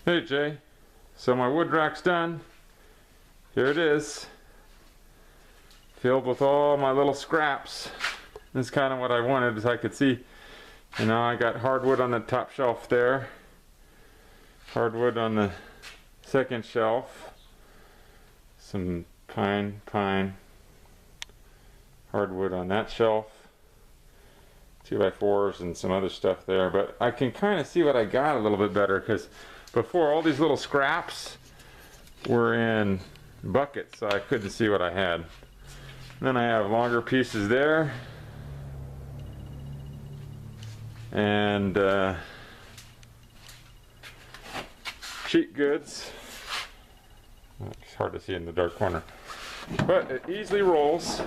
Hey Jay, so my wood rack's done. Here it is, filled with all my little scraps. This is kind of what I wanted, as I could see. You know, I got hardwood on the top shelf there, hardwood on the second shelf, some pine, hardwood on that shelf, 2x4s and some other stuff there. But I can kind of see what I got a little bit better, because before all these little scraps were in buckets, so I couldn't see what I had. And then I have longer pieces there, and cheap goods. It's hard to see in the dark corner, but it easily rolls.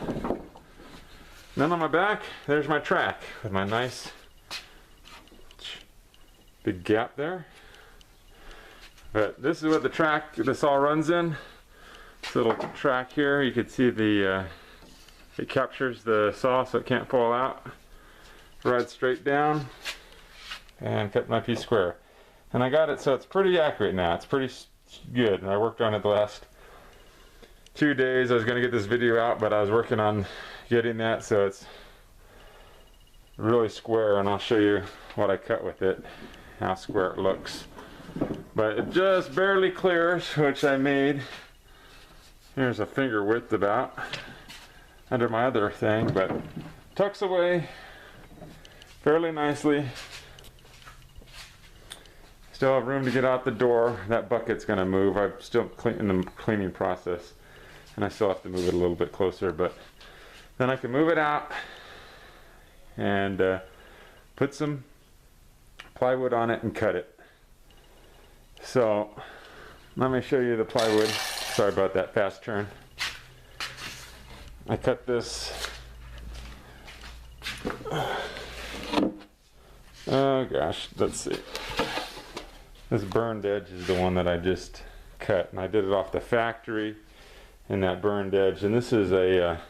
Then on my back, there's my track with my nice big gap there. But this is what the track, this all runs in. This little track here, you can see the it captures the saw so it can't fall out. Rides straight down and cut my piece square. And I got it so it's pretty accurate now. It's pretty good. And I worked on it the last 2 days. I was going to get this video out, but I was working on getting that so it's really square, and I'll show you what I cut with it, how square it looks. But it just barely clears, which I made. Here's a finger width about under my other thing, but tucks away fairly nicely. Still have room to get out the door. That bucket's gonna move. I'm still in the cleaning process, and I still have to move it a little bit closer, but then I can move it out and put some plywood on it and cut it. So let me show you the plywood. Sorry about that fast turn. I cut this, oh gosh, let's see. This burned edge is the one that I just cut, and I did it off the factory in that burned edge. And this is a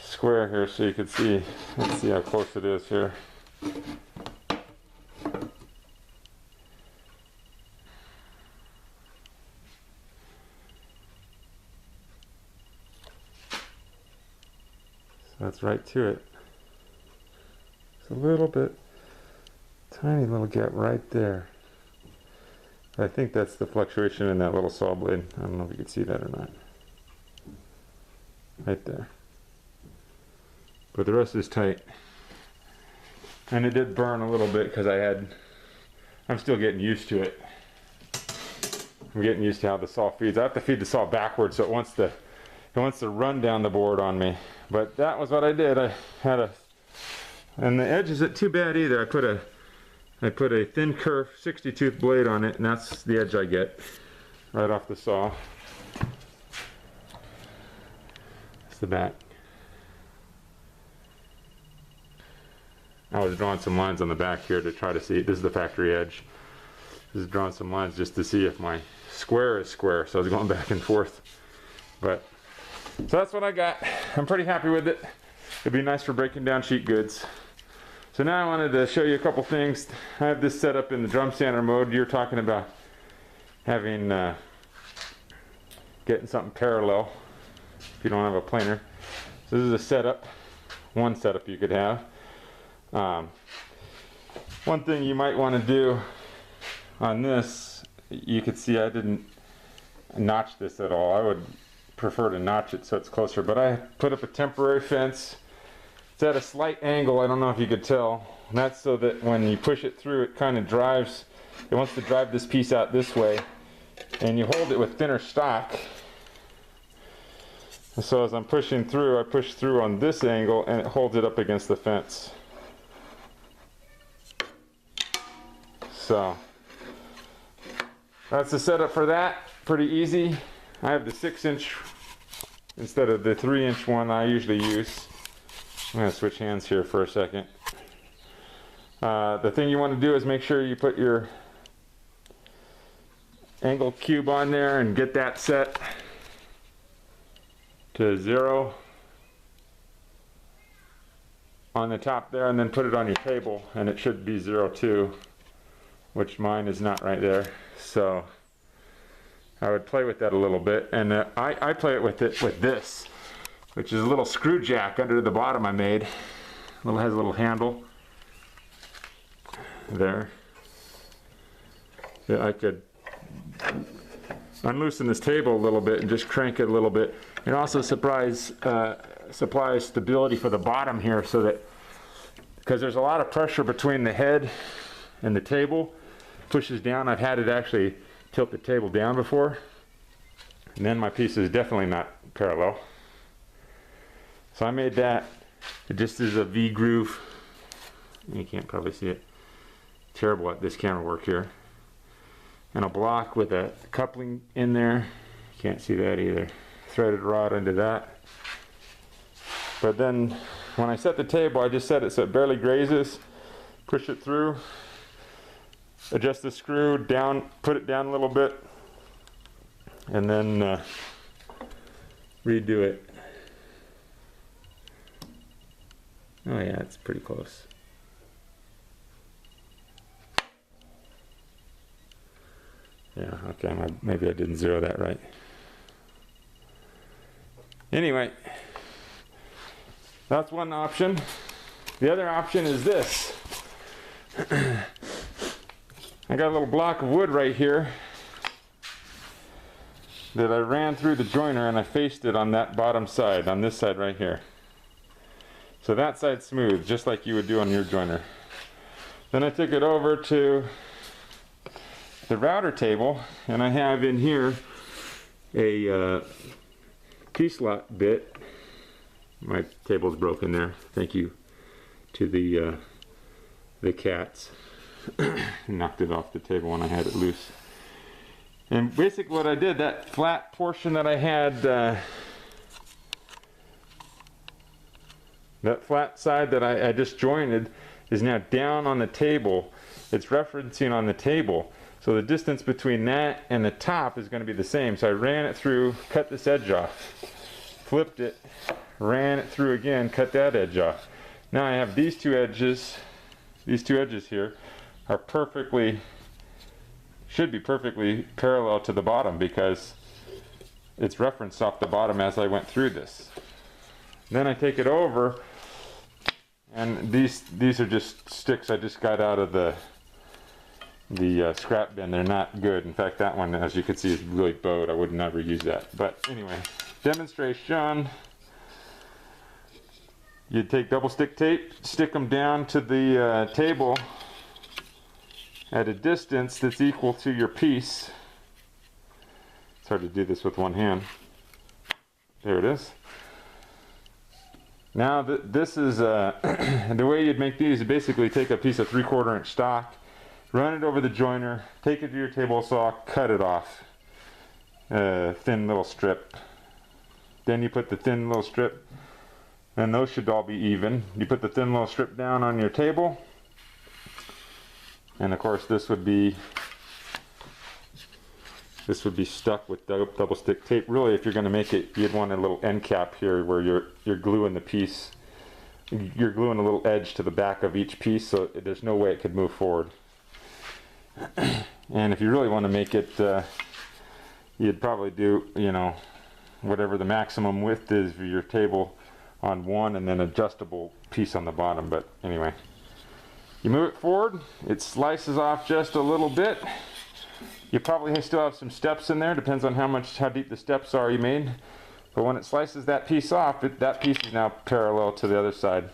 square here, so you can see, let's see how close it is here. That's right to it. It's a little bit, tiny little gap right there. I think that's the fluctuation in that little saw blade. I don't know if you can see that or not. Right there. But the rest is tight. And it did burn a little bit because I'm still getting used to it. I'm getting used to how the saw feeds. I have to feed the saw backwards, so it wants to run down the board on me. But that was what I did. I had and the edge isn't too bad either. I put a thin kerf 60-tooth blade on it, and that's the edge I get right off the saw. That's the back. I was drawing some lines on the back here to try to see. This is the factory edge. Just drawing some lines just to see if my square is square. So I was going back and forth. But so that's what I got. I'm pretty happy with it. It'd be nice for breaking down sheet goods. So now I wanted to show you a couple things. I have this set up in the drum sander mode. You're talking about having getting something parallel if you don't have a planer. So this is a setup, one setup you could have. One thing you might want to do on this, you could see I didn't notch this at all. I would prefer to notch it so it's closer, but I put up a temporary fence. It's at a slight angle, I don't know if you could tell. And that's so that when you push it through, it kind of drives, it wants to drive this piece out this way, and you hold it with thinner stock. And so as I'm pushing through, I push through on this angle, and it holds it up against the fence. So that's the setup for that. Pretty easy. I have the 6-inch instead of the 3-inch one I usually use. I'm going to switch hands here for a second. The thing you want to do is make sure you put your angle cube on there and get that set to 0 on the top there, and then put it on your table, and it should be 0 too. which mine is not right there. So I would play with that a little bit, and I play it with this, which is a little screw jack under the bottom I made. Has a little handle there. Yeah, I could unloosen this table a little bit and just crank it a little bit. It also supplies stability for the bottom here, so that, because there's a lot of pressure between the head and the table, pushes down. I've had it actually tilt the table down before, and then my piece is definitely not parallel. So I made that. It just is a V groove. You can't probably see it. Terrible at this camera work here. And a block with a coupling in there. Can't see that either. Threaded rod into that. But then when I set the table, I just set it so it barely grazes. Push it through. Adjust the screw down, put it down a little bit, and then redo it. Oh yeah, it's pretty close. Yeah, okay, maybe I didn't zero that right. Anyway, that's one option. The other option is this. I got a little block of wood right here that I ran through the joiner, and I faced it on that bottom side, on this side right here. So that side's smooth, just like you would do on your joiner. Then I took it over to the router table, and I have in here a T-slot bit. My table's broken there. Thank you to the cats. Knocked it off the table when I had it loose. And basically what I did, that flat portion that I had, that flat side that I just jointed, is now down on the table. It's referencing on the table. So the distance between that and the top is going to be the same. So I ran it through, cut this edge off, flipped it, ran it through again, cut that edge off. Now I have these two edges here are perfectly, should be perfectly parallel to the bottom, because it's referenced off the bottom as I went through this. Then I take it over, and these are just sticks I just got out of the scrap bin. They're not good. In fact, that one, as you can see, is really bowed. I would never use that. But anyway, demonstration. You take double stick tape, stick them down to the table at a distance that's equal to your piece. It's hard to do this with one hand. There it is. Now this is the way you'd make these. You basically take a piece of 3/4 inch stock, run it over the joiner, take it to your table saw, cut it off, thin little strip. Then you put the thin little strip, and those should all be even. You put the thin little strip down on your table, and of course this would be stuck with double stick tape. Really, if you're going to make it, you'd want a little end cap here where you're gluing the piece. You're gluing a little edge to the back of each piece, so there's no way it could move forward. And if you really want to make it, you'd probably do, you know, whatever the maximum width is for your table on one, and then adjustable piece on the bottom. But anyway, you move it forward, it slices off just a little bit. You probably still have some steps in there, depends on how deep the steps are you made. But when it slices that piece off, that piece is now parallel to the other side,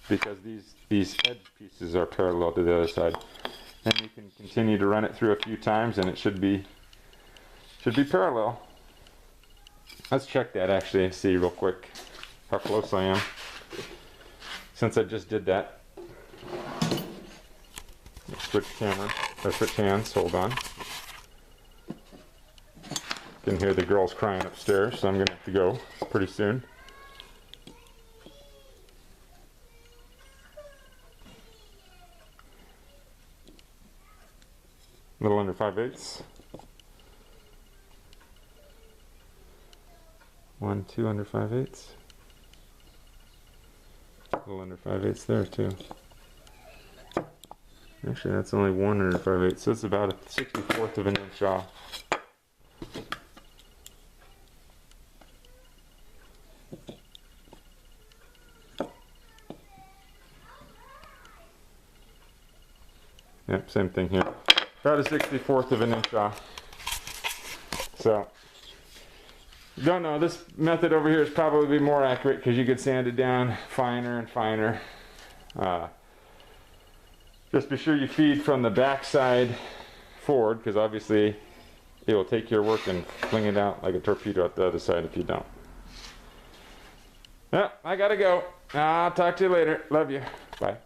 because these edge pieces are parallel to the other side. And you can continue to run it through a few times, and it should be parallel. Let's check that actually and see real quick how close I am, since I just did that. Switch camera, or switch hands, hold on. You can hear the girls crying upstairs, so I'm going to have to go pretty soon. A little under 5/8. 1, 2 under 5/8. A little under 5/8 there too. Actually, that's only 105/8, so it's about a 64th of an inch off. Yep, same thing here. About a 64th of an inch off. So, don't know, this method over here is probably more accurate because you could sand it down finer and finer. Just be sure you feed from the back side forward, because obviously it will take your work and fling it out like a torpedo at the other side if you don't. Well, I gotta go. I'll talk to you later. Love you. Bye.